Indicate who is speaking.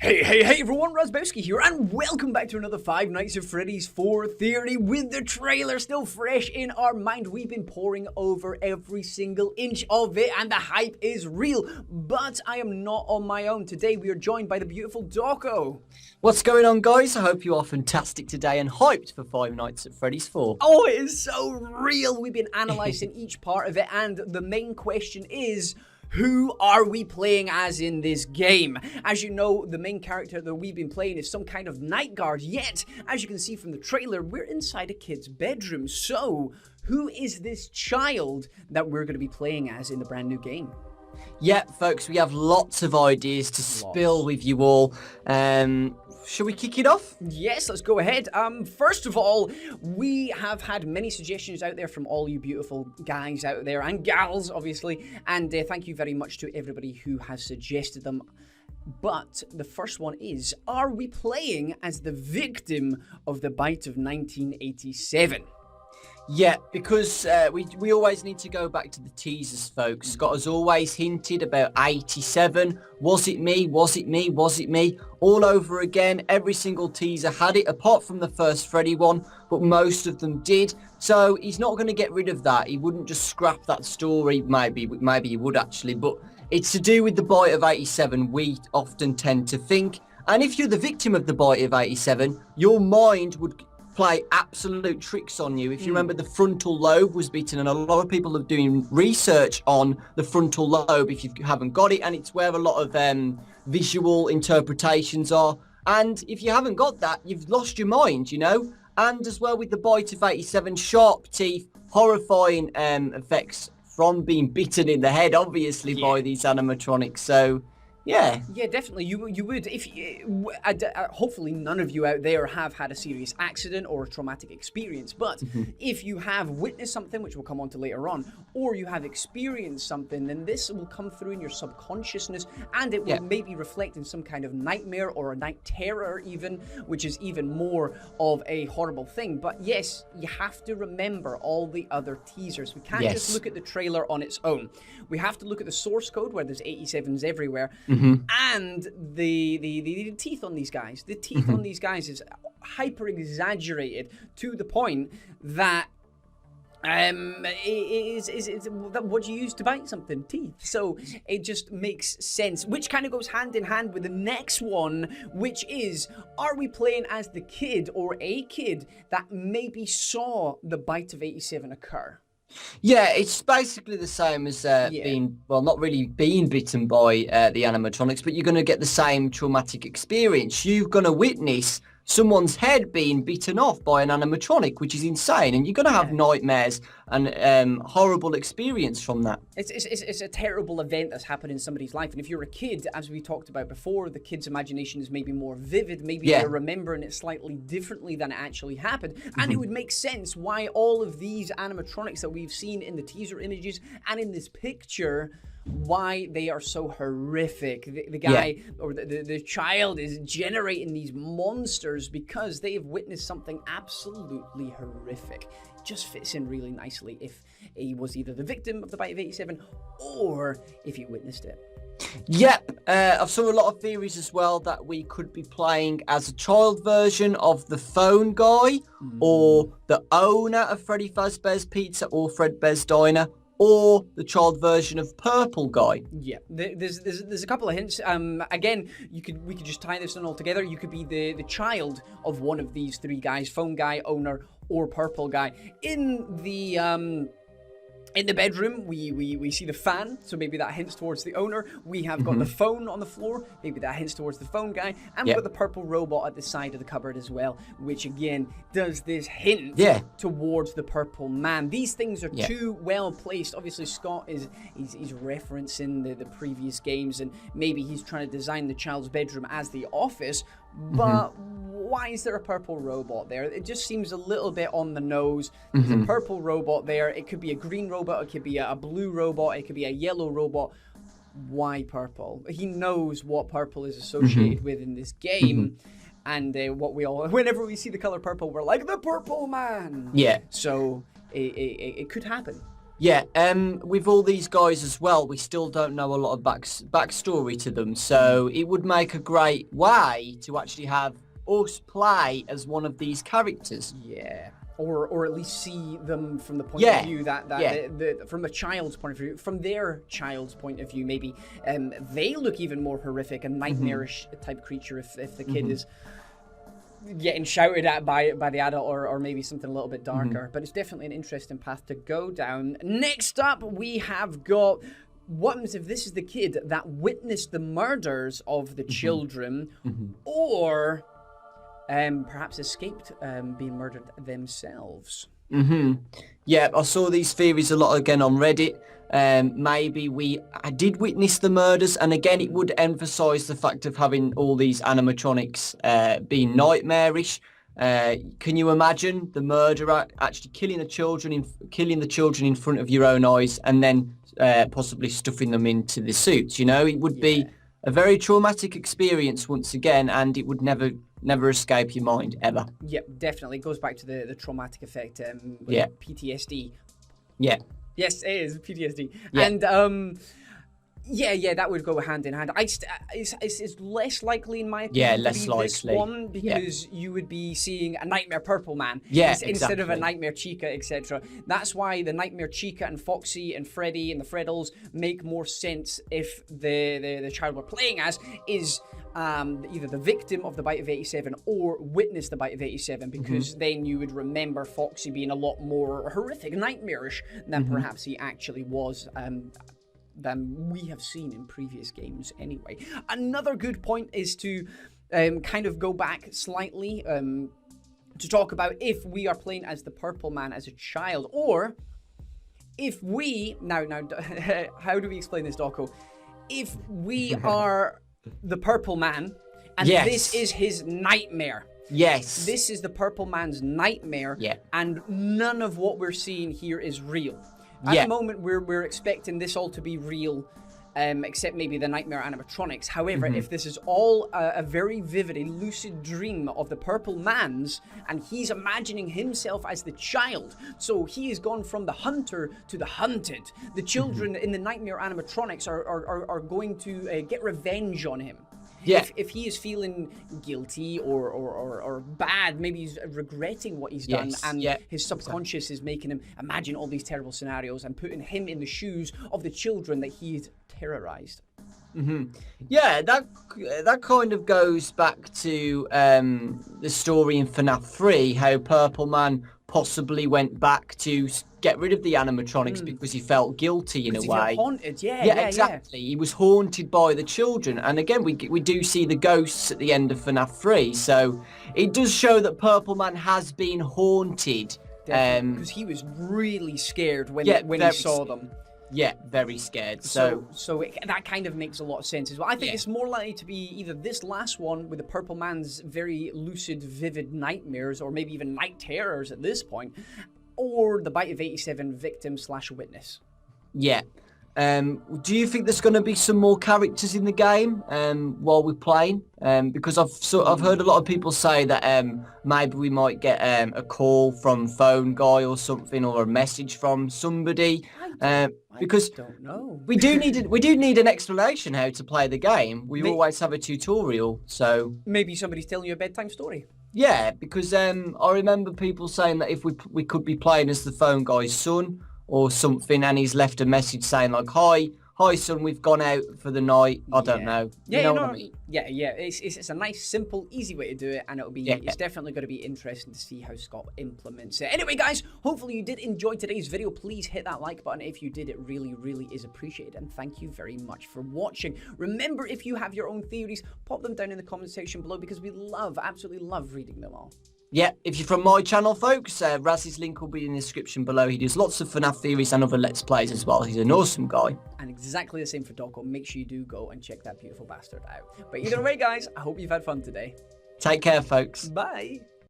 Speaker 1: Hey everyone, Razbowski here, and welcome back to another Five Nights at Freddy's 4:30 with the trailer still fresh in our mind. We've been poring over every single inch of it, and the hype is real, but I am not on my own. Today we are joined by the beautiful Doko.
Speaker 2: What's going on, guys? I hope you are fantastic today and hyped for Five Nights at Freddy's 4.
Speaker 1: Oh, it is so real. We've been analysing each part of it, and the main question is, who are we playing as in this game? As you know, the main character that we've been playing is some kind of night guard, yet, as you can see from the trailer, we're inside a kid's bedroom. So, who is this child that we're going to be playing as in the brand new game?
Speaker 2: Yeah, folks, we have lots of ideas to spill with you all. Shall we kick it off?
Speaker 1: Yes, let's go ahead. First of all, we have had many suggestions out there from all you beautiful guys out there and gals, obviously, and thank you very much to everybody who has suggested them. But the first one is, are we playing as the victim of the bite of 1987?
Speaker 2: Yeah, because we always need to go back to the teasers, folks. Scott has always hinted about 87. Was it me? Was it me? Was it me? All over again. Every single teaser had it, apart from the first Freddy one, but most of them did. So he's not going to get rid of that. He wouldn't just scrap that story. Maybe he would actually, but it's to do with the bite of 87, we often tend to think. And if you're the victim of the bite of 87, your mind would play absolute tricks on you. If you remember, the frontal lobe was bitten, and a lot of people are doing research on the frontal lobe if you haven't got it, and it's where a lot of visual interpretations are. And if you haven't got that, you've lost your mind, you know. And as well with the bite of 87, sharp teeth, horrifying effects from being bitten in the head, obviously, by these animatronics. So yeah, definitely.
Speaker 1: You would, if hopefully none of you out there have had a serious accident or a traumatic experience, but if you have witnessed something, which we'll come on to later on, or you have experienced something, then this will come through in your subconsciousness, and it will maybe reflect in some kind of nightmare or a night terror even, which is even more of a horrible thing. But yes, you have to remember all the other teasers. We can't just look at the trailer on its own. We have to look at the source code where there's 87s everywhere. And the teeth on these guys. The teeth on these guys is hyper exaggerated to the point that is what you use to bite something, teeth. So it just makes sense, which kind of goes hand in hand with the next one, which is, are we playing as the kid or a kid that maybe saw the bite of 87 occur?
Speaker 2: Yeah, it's basically the same as being, well, not really being bitten by the animatronics, but you're going to get the same traumatic experience. You're going to witness someone's head being bitten off by an animatronic, which is insane, and you're going to have nightmares and horrible experience from that.
Speaker 1: It's a terrible event that's happened in somebody's life, and if you're a kid, as we talked about before, the kid's imagination is maybe more vivid, maybe they're remembering it slightly differently than it actually happened, and it would make sense why all of these animatronics that we've seen in the teaser images and in this picture, why they are so horrific. The guy or the child is generating these monsters because they have witnessed something absolutely horrific. It just fits in really nicely if he was either the victim of the bite of 87 or if he witnessed it.
Speaker 2: Yep, I've saw a lot of theories as well that we could be playing as a child version of the phone guy or the owner of Freddy Fazbear's Pizza or Fredbear's Diner, or the child version of Purple Guy.
Speaker 1: Yeah, there's a couple of hints. Again, we could just tie this in all together. You could be the child of one of these three guys: phone guy, owner, or Purple Guy. In the bedroom, we see the fan, so maybe that hints towards the owner. We have got the phone on the floor, maybe that hints towards the phone guy. And we've got the purple robot at the side of the cupboard as well, which again does this hint towards the purple man. These things are too well placed. Obviously, Scott he's referencing the previous games, and maybe he's trying to design the child's bedroom as the office, but why is there a purple robot there? It just seems a little bit on the nose. There's a purple robot there. It could be a green robot. It could be a blue robot. It could be a yellow robot. Why purple? He knows what purple is associated with in this game. And whenever we see the color purple, we're like, the purple man.
Speaker 2: Yeah.
Speaker 1: So it could happen.
Speaker 2: Yeah, with all these guys as well, we still don't know a lot of backstory to them, so it would make a great way to actually have us play as one of these characters.
Speaker 1: Yeah. Or at least see them from the point
Speaker 2: Yeah.
Speaker 1: of view that
Speaker 2: Yeah.
Speaker 1: from the child's point of view, from their child's point of view, maybe they look even more horrific and nightmarish type creature if the kid is getting shouted at by the adult, or maybe something a little bit darker. But it's definitely an interesting path to go down. Next up, we have got, what happens if this is the kid that witnessed the murders of the children, or perhaps escaped being murdered themselves?
Speaker 2: Yeah, I saw these theories a lot again on Reddit. Maybe I did witness the murders, and again, it would emphasize the fact of having all these animatronics being nightmarish. Can you imagine the murderer actually killing the children in front of your own eyes, and then possibly stuffing them into the suits? You know, it would be a very traumatic experience once again, and it would never escape your mind ever.
Speaker 1: Yep, definitely. It goes back to the traumatic effect, PTSD.
Speaker 2: Yeah.
Speaker 1: Yes, it is PTSD.
Speaker 2: Yeah.
Speaker 1: And yeah, that would go hand in hand. It's less likely, in my opinion,
Speaker 2: less
Speaker 1: to be
Speaker 2: likely.
Speaker 1: this one, because you would be seeing a Nightmare Purple Man instead of a
Speaker 2: exactly.
Speaker 1: Nightmare Chica, etc. That's why the Nightmare Chica and Foxy and Freddy and the Freddles make more sense if the child we're playing as is either the victim of the Bite of 87 or witnessed the Bite of 87, because then you would remember Foxy being a lot more horrific, nightmarish than perhaps he actually was, than we have seen in previous games anyway. Another good point is to kind of go back slightly to talk about if we are playing as the Purple Man as a child, or if we... Now, how do we explain this, Dawko? If we are the Purple Man, and this is his nightmare.
Speaker 2: Yes.
Speaker 1: This is the Purple Man's nightmare, and none of what we're seeing here is real. At the moment, we're expecting this all to be real, except maybe the nightmare animatronics. However, if this is all a very vivid and lucid dream of the Purple Man's, and he's imagining himself as the child, so he has gone from the hunter to the hunted. The children in the nightmare animatronics are going to get revenge on him.
Speaker 2: Yeah.
Speaker 1: If he is feeling guilty or bad, maybe he's regretting what he's done, and his subconscious is making him imagine all these terrible scenarios and putting him in the shoes of the children that he's terrorized.
Speaker 2: Yeah, that kind of goes back to the story in FNAF 3, how Purple Man possibly went back to get rid of the animatronics because he felt guilty in a way.
Speaker 1: Haunted,
Speaker 2: exactly. He was haunted by the children, and again, we do see the ghosts at the end of FNAF 3, so it does show that Purple Man has been haunted.
Speaker 1: Because he was really scared when he saw them.
Speaker 2: Yeah, very scared. So
Speaker 1: that kind of makes a lot of sense as well. I think it's more likely to be either this last one with the Purple Man's very lucid, vivid nightmares, or maybe even night terrors at this point, or the Bite of 87 victim/witness. Yeah.
Speaker 2: Do you think there's going to be some more characters in the game while we're playing? Because I've heard a lot of people say that maybe we might get a call from phone guy or something, or a message from somebody. Because
Speaker 1: I don't know.
Speaker 2: we do need an explanation how to play the game. We always have a tutorial, so
Speaker 1: maybe somebody's telling you a bedtime story.
Speaker 2: Yeah, because I remember people saying that if we could be playing as the phone guy's son or something, and he's left a message saying like, hi son, we've gone out for the night. I don't know. You know what I mean?
Speaker 1: Yeah. It's a nice, simple, easy way to do it, and it'll be it's definitely going to be interesting to see how Scott implements it. Anyway, guys, hopefully you did enjoy today's video. Please hit that like button if you did. It really, really is appreciated, and thank you very much for watching. Remember, if you have your own theories, pop them down in the comment section below, because we absolutely love reading them all.
Speaker 2: Yeah, if you're from my channel, folks, Raz's link will be in the description below. He does lots of FNAF theories and other Let's Plays as well. He's an awesome guy.
Speaker 1: And exactly the same for Dawko. Make sure you do go and check that beautiful bastard out. But either way, guys, I hope you've had fun today.
Speaker 2: Take care, folks.
Speaker 1: Bye.